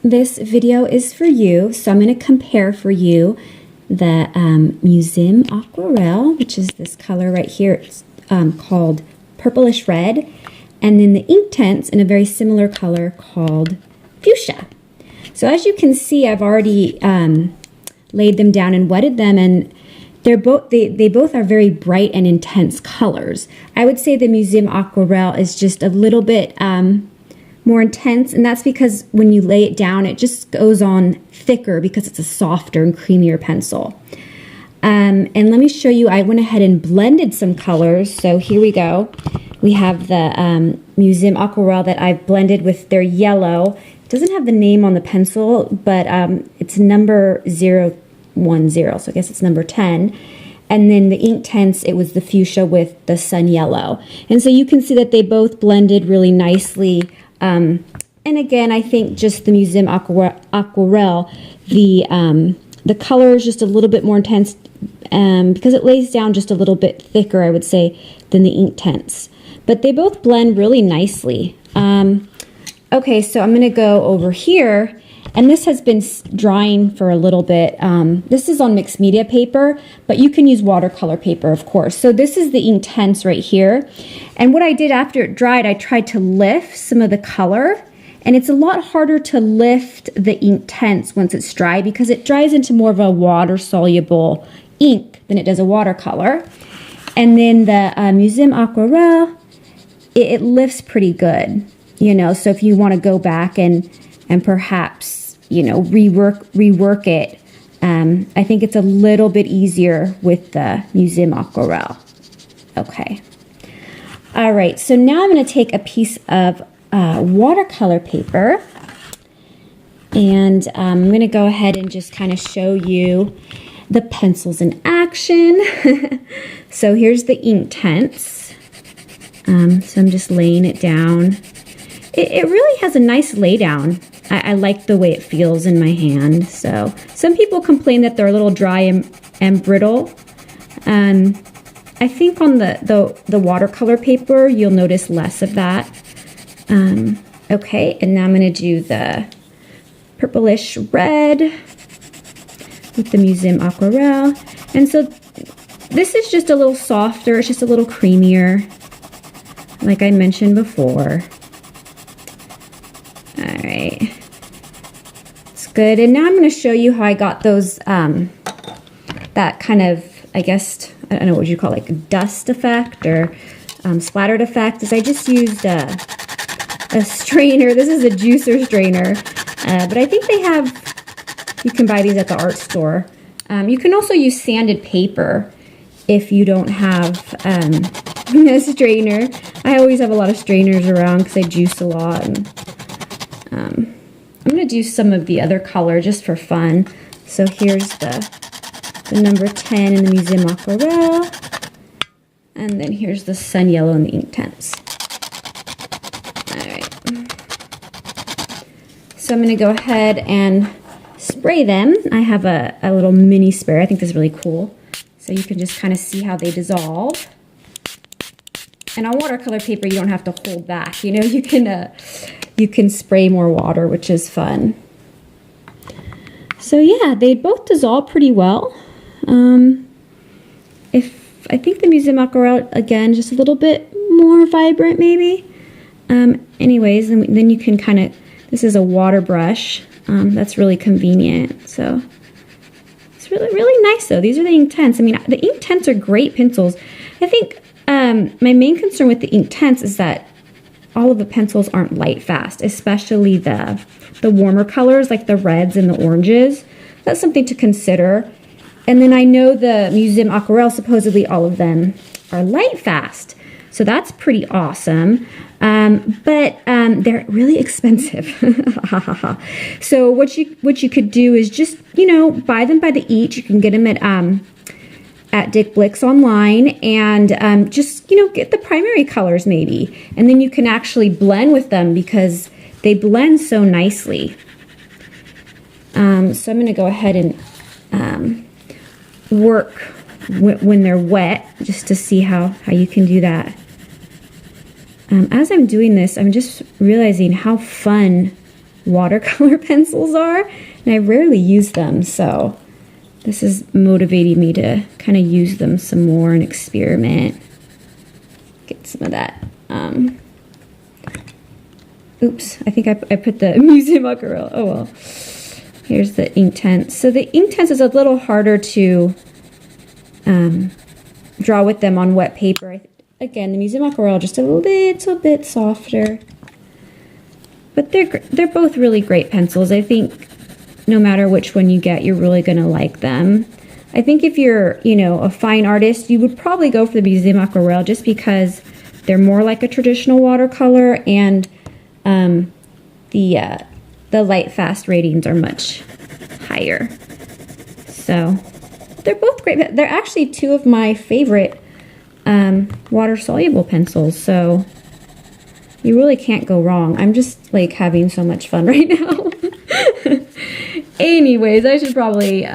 this video is for you. So I'm going to compare for you the Museum Aqarelle, which is this color right here. It's called Purplish Red. And then the Inktense in a very similar color called Fuchsia. So as you can see, I've already laid them down and wetted them, and they both are very bright and intense colors. I would say the Museum Aqarelle is just a little bit more intense, and that's because when you lay it down, it just goes on thicker because it's a softer and creamier pencil. And let me show you, I went ahead and blended some colors. So here we go. We have the Museum Aqarelle that I've blended with their yellow. It doesn't have the name on the pencil, but it's number 010, so I guess it's number 10. And then the Inktense, it was the fuchsia with the sun yellow. And so you can see that they both blended really nicely. And again, I think just the Museum Aqarelle, the color is just a little bit more intense because it lays down just a little bit thicker, I would say, than the Inktense. But they both blend really nicely. Okay, so I'm going to go over here, and this has been drying for a little bit. This is on mixed media paper, but you can use watercolor paper, of course. So this is the Inktense right here. And what I did after it dried, I tried to lift some of the color, and it's a lot harder to lift the Inktense once it's dry because it dries into more of a water-soluble ink than it does a watercolor. And then the Museum Aqarelle, it lifts pretty good, you know, so if you want to go back and perhaps, you know, rework it, I think it's a little bit easier with the Museum Aqarelle. Okay. All right, so now I'm going to take a piece of watercolor paper, and I'm going to go ahead and just kind of show you the pencils in action. So here's the Inktense. So I'm just laying it down. It really has a nice lay down. I like the way it feels in my hand. So some people complain that they're a little dry and brittle. I think on the watercolor paper, you'll notice less of that. Okay, and now I'm going to do the purplish red with the Museum Aqarelle. And so this is just a little softer. It's just a little creamier, like I mentioned before. All right, it's good. And now I'm going to show you how I got those, that kind of, I guess, I don't know what you call it, like dust effect or splattered effect, is I just used a strainer. This is a juicer strainer, but I think they have, you can buy these at the art store. You can also use sanded paper if you don't have a strainer. I always have a lot of strainers around because I juice a lot. And, I'm going to do some of the other color just for fun. So here's the number 10 in the Museum Aqarelle. And then here's the sun yellow in the Inktense. All right. So I'm going to go ahead and spray them. I have a little mini sprayer. I think this is really cool. So you can just kind of see how they dissolve. And on watercolor paper, you don't have to hold back. You know, you can spray more water, which is fun. So yeah, they both dissolve pretty well. I think the Museum Aqarelle, again, just a little bit more vibrant, maybe. Anyways, then you can kind of, this is a water brush. That's really convenient. So it's really nice, though. These are the Inktense. I mean, the Inktense are great pencils. I think my main concern with the Inktense is that all of the pencils aren't light fast, especially the warmer colors like the reds and the oranges. That's something to consider. And then I know the Museum Aqarelle, supposedly all of them are light fast. So that's pretty awesome. But they're really expensive. So what you could do is just, you know, buy them by the each. You can get them at Dick Blick's online, and just, you know, get the primary colors maybe. And then you can actually blend with them because they blend so nicely. So I'm going to go ahead and work when they're wet, just to see how you can do that. As I'm doing this, I'm just realizing how fun watercolor pencils are, and I rarely use them, so this is motivating me to kind of use them some more and experiment. Get some of that. Oops, I think I put the Museum Aqarelle. Oh well. Here's the Inktense. So the Inktense is a little harder to draw with them on wet paper. Again, the Museum Aqarelle just a little bit softer. But they're both really great pencils. I think no matter which one you get, you're really going to like them. I think if you're, you know, a fine artist, you would probably go for the Museum Aqarelle just because they're more like a traditional watercolor, and the light fast ratings are much higher. So they're both great. They're actually two of my favorite water soluble pencils, so you really can't go wrong. I'm just like having so much fun right now. Anyways, I should probably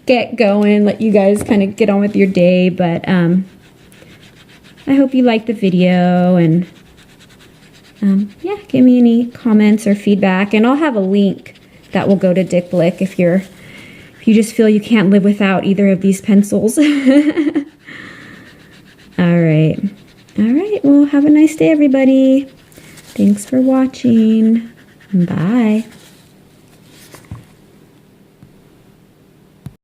get going, let you guys kind of get on with your day, but I hope you liked the video, and yeah, give me any comments or feedback, and I'll have a link that will go to Dick Blick if you just feel you can't live without either of these pencils. All right, well, have a nice day, everybody. Thanks for watching. Bye.